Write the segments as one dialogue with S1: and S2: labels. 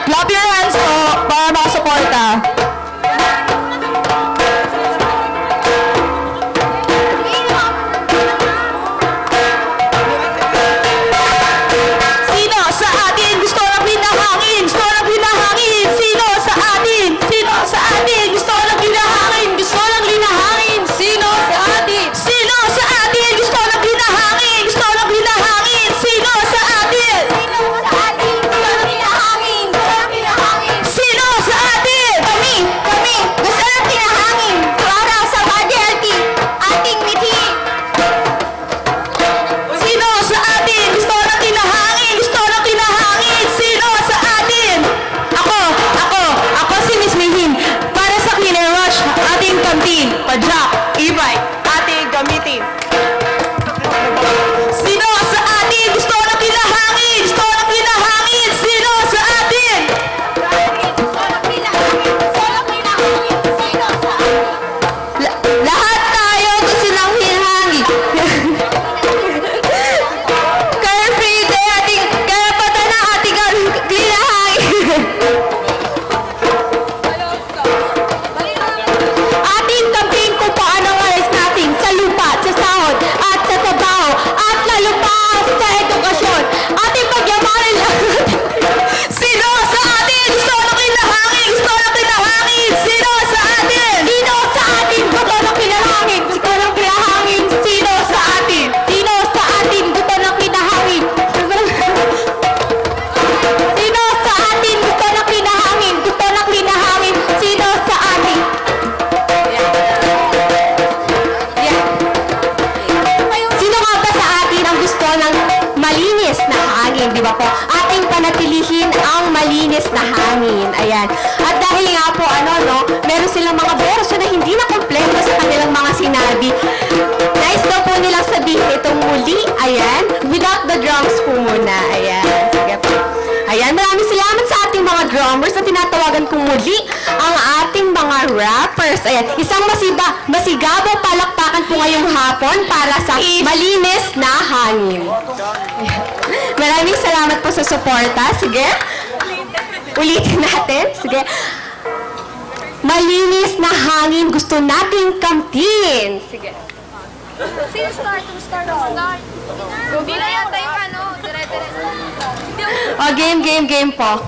S1: Clap your hands po para makasuporta. Sino sa atin gusto ng hinahangin? Gusto ng hinahangin? Sino sa atin? Sino sa atin gusto ng hinahangin? Gusto ng hinahangin? Sino sa atin? Sino sa atin gusto ng hinahangin? Gusto ng hinahangin? Sino sa atin?
S2: Sino sa atin gusto ng hinahangin? Gusto ng hinahangin?
S1: Sino sa atin?
S2: Kami gusto ng hinahangin para sa body healthy ating mithi.
S1: Sino sa atin gusto ng hinahangin? Gusto ng hinahangin? Sino sa atin? Ako si Miss Mihin. Para sa Cleaner Rush, ating kamtin, padyak, e-bike, ating gamitin. Sino sa atin gusto ng hinahangin? Gusto ng hinahangin? Sino sa atin?
S2: Gusto ng hinahangin? Gusto ng hinahangin? Sino sa atin?
S1: Lahat tayo gusto ng hinahangin. Carefree day ating karapatan ng ating hinahangin. Ating campaign kung paano alis natin sa lupa, sa sahod, at sa trabaho, at lalo pa sa edukasyon. Ating pagyamanin lahat. Sino sa atin gusto ng hinahangin? Gusto ng hinahangin? Sino sa atin? Sino sa atin gusto ng hinahangin? Gusto ng hinahangin? Sino sa atin? Sino sa atin gusto ng hinahangin? Sino sa atin gusto ng hinahangin? Gusto ng hinahangin? Sino sa atin? Sino nga ba sa atin ang gusto ng malinis na hangin, di ba po? Ating panatilihin ang malinis na hangin. Ayan. At dahil nga po, meron silang mga verso na hindi na kompleto sa kanilang mga sinabi. Nice daw po nilang sabihin itong muli. Ayan. Without the drums po muna. Ayan. Sige po. Ayan, maraming salamat sa ating mga drummers na tinatawagan kong muli ang ating mga rappers. Ayan, isang masigabong palakpakan po ngayong hapon para sa malinis na hangin. Ayan. Maraming salamat po sa suporta. Sige. Ulitin natin. Sige. Malinis na hangin gusto nating kamtin. Sige.
S2: Sino start? Ruby na yata yung dire-dire.
S1: O, game po.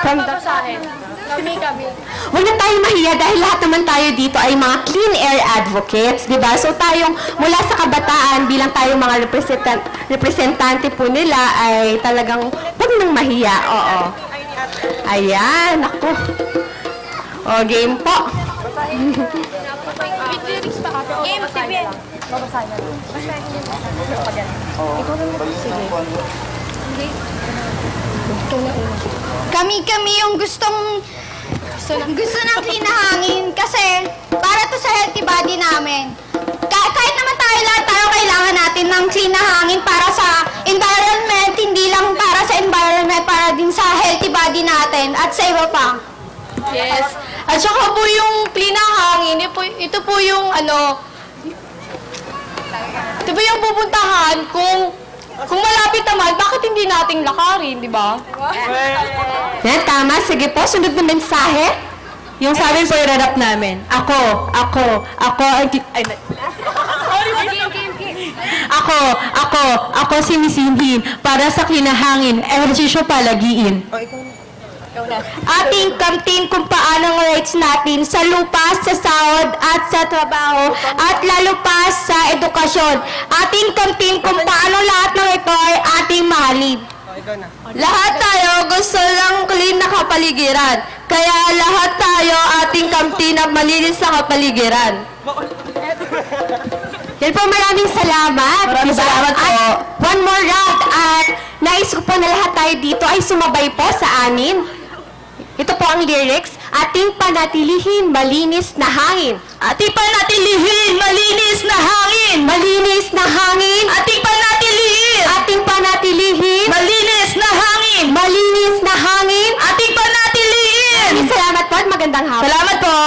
S2: Kami.
S1: Huwag na tayong mahiya dahil lahat naman tayo dito ay mga clean air advocates, di ba? So tayong mula sa kabataan bilang tayong mga representante po nila ay talagang huwag nang mahiya. Oo. Ayan, ako. O, game po.
S2: Game, sige. Kami yung gusto ng clean na hangin kasi para to sa healthy body namin. Kahit naman tayo kailangan natin ng clean na hangin para sa environment, hindi lang para sa environment, para din sa healthy body natin at sa iba pa.
S3: Yes. At saka po yung clean na hangin, ito po yung ito po yung pupuntahan kung malapit naman, bakit hindi nating lakarin, di ba?
S1: Yan, tama. Sige po, sunod na mensahe. Yung sa amin po i-rap namin. Ako si Miss Hinhin. Para sa kinahangin, ehersisyo palagiin. Ating kamtin kung paano ang rights natin sa lupa, sa sahod, at sa trabaho, at lalo pa sa edukasyon. Ating kamtin kung paano lahat ng ito ay ating mahalin. Lahat tayo gusto ng clean na kapaligiran. Kaya lahat tayo ating kamtin na malinis sa kapaligiran. Yan po, maraming salamat.
S3: Maraming salamat po.
S1: At one more round. At nais ko po na lahat tayo dito ay sumabay po sa amin. Ito po ang lyrics. Ating panatilihin malinis na hangin. Ating panatilihin malinis na hangin. Malinis na hangin. Ating panatilihin. Ating panatilihin. Malinis na hangin. Malinis na hangin. Ating panatilihin. Salamat po at magandang hapon. Salamat po.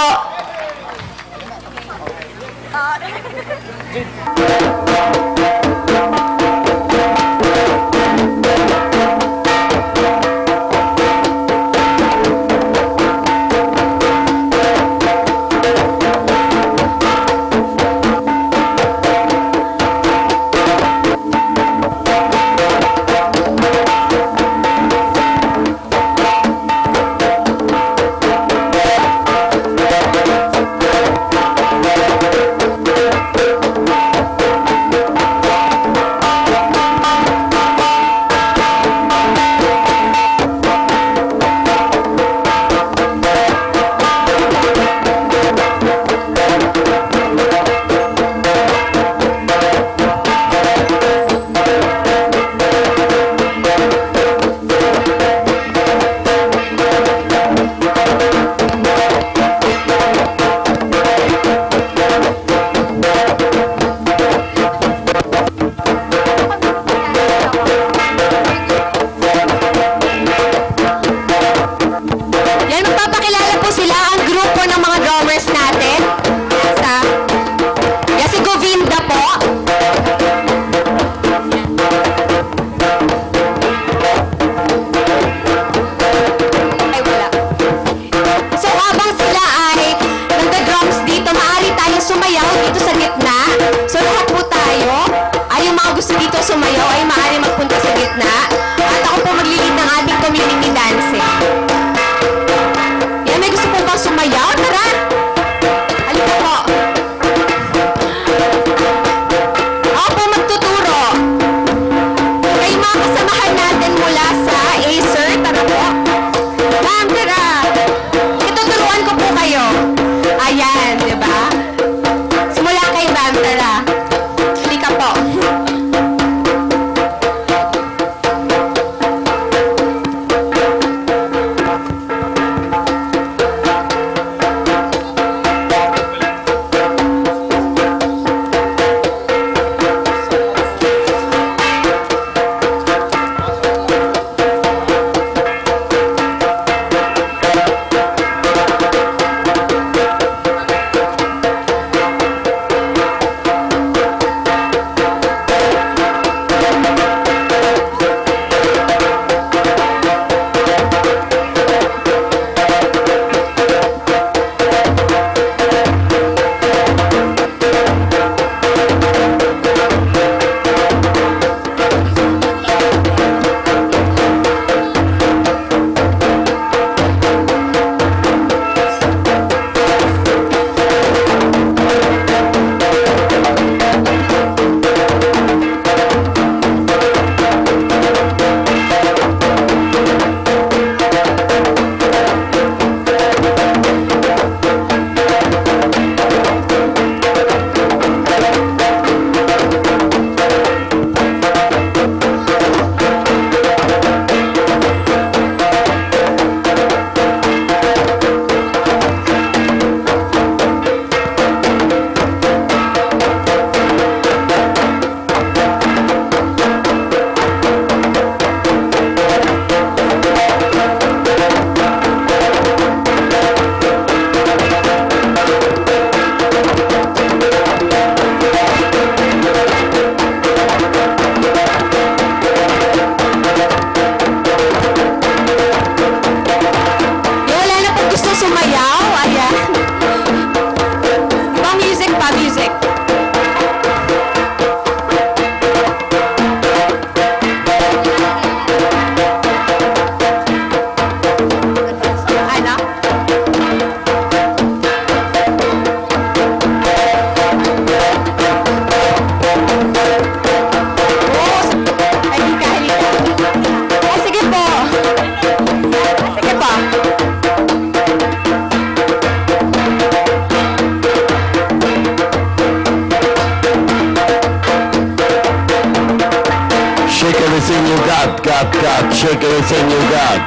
S4: shake everything you got.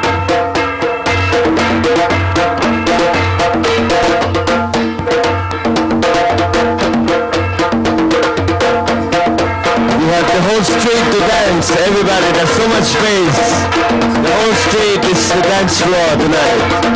S4: You have the whole street to dance. Everybody, there's so much space. The whole street is the dance floor tonight.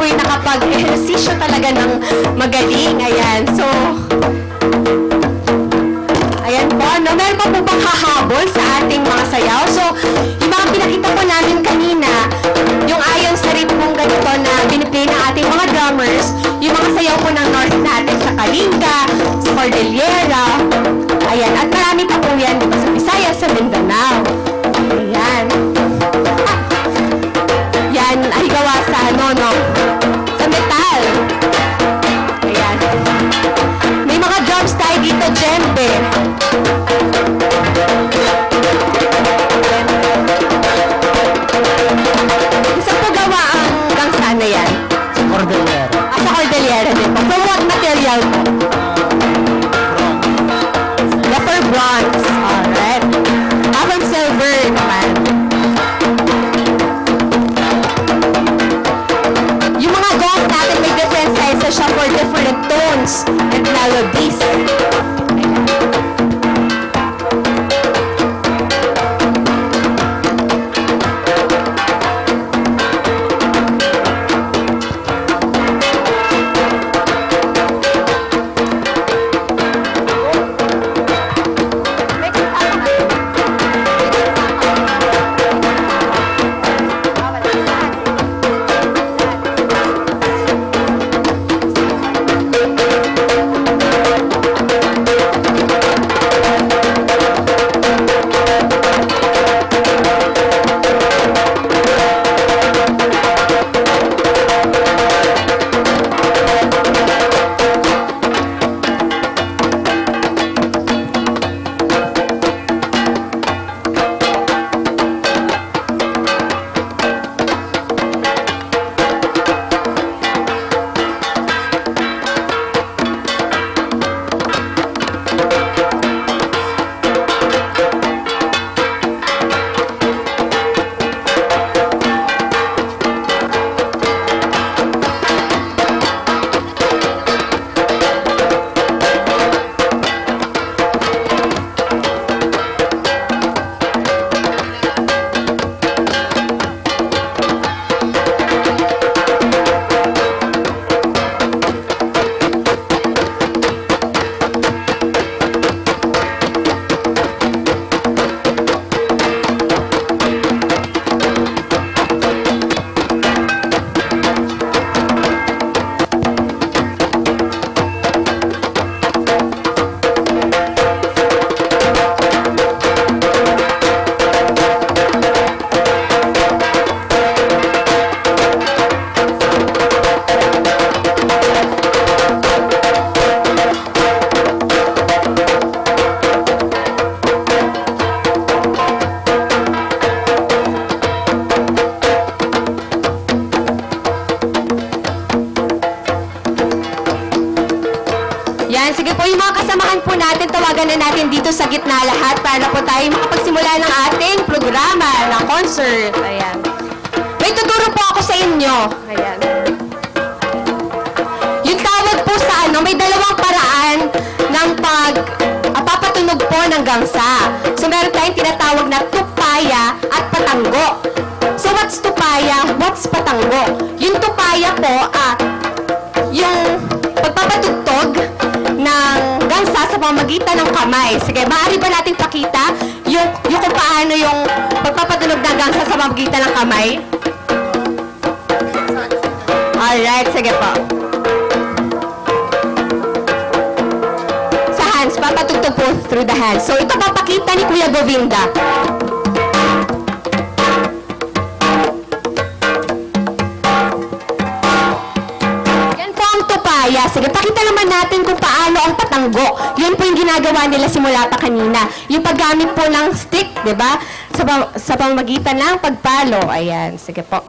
S4: Nakapag-ehersisyo talaga ng magaling. Ayan. So, ayan po, no? Meron pa po bang hahabol sa ating mga sayaw? So, yung mga pinakita po namin kanina, yung ayon sa ritmong ganito na biniplay ng ating mga drummers, yung mga sayaw po ng north natin sa Kalinga, sa Cordillera, ayan. At marami pa po yan dito sa Visayas, sa Mindanao. Ayan. Yan ay gawa sa no? Metal. Ayan. May mga drums tayo dito, djembe. Isa po gawa ang gangsa na yan?
S5: Sa Cordillera.
S4: Sa Cordillera din po. From what material po? Leather bronze. Alright. From silver naman. Siya for different tones and melodies. sige po, yung mga kasamahan po natin, tawagan na natin dito sa gitna lahat para po tayo makapagsimula ng ating programa, ng concert. Ayan. May tuturo po ako sa inyo. Ayan. Yung tawag po sa may dalawang paraan ng papatunog po ng gangsa. So, meron tayong tinatawag na tupaya at patanggo. So, what's tupaya? What's patanggo? Yung tupaya po, yung pagpapatugtog ng gangsa sa pamamagitan ng kamay. Sige, maaari ba natin pakita yung kung paano yung pagpapatunog ng gangsa sa pamamagitan ng kamay? Alright, sige po. Sa hands, papatugtog po through the hands. So, ito papakita ni Kuya Govinda. Yan po ang tupaya. Sige, pakita naman natin kung paano ang patanggo. Yun po yung ginagawa nila simula pa kanina. Yung paggamit po ng stick, di ba? Sa pamamagitan ng pagpalo. Ayan, sige po.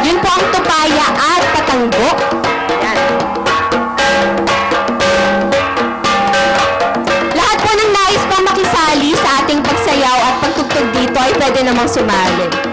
S4: Yun po ang tupaya at patanggo. Ayan. Lahat po ng nais pang makisali sa ating pagsayaw at pagtugtog dito ay pwede namang sumali.